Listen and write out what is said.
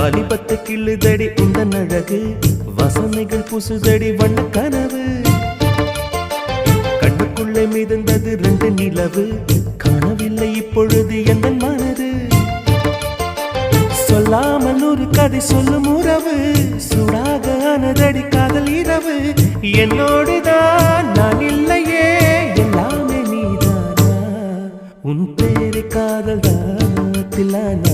வாலிபத்து கிள்ளுதடி உந்தன் அழகு வசனைகள் புசுதடி வண்ண கனவு கண்ணுக்குள்ளே மிதந்தது 2 நிலவு காணவில்லை இப்பொழுது எந்த மனது சொல்லாமல் ஒரு கதை சொல்லும் உறவு சூடாக ஆனதடி காதல் இரவு என்னோடுதான் நான் இல்லையே எல்லாமே நீதானா உன் பேரு காதல் தான் தில்லானா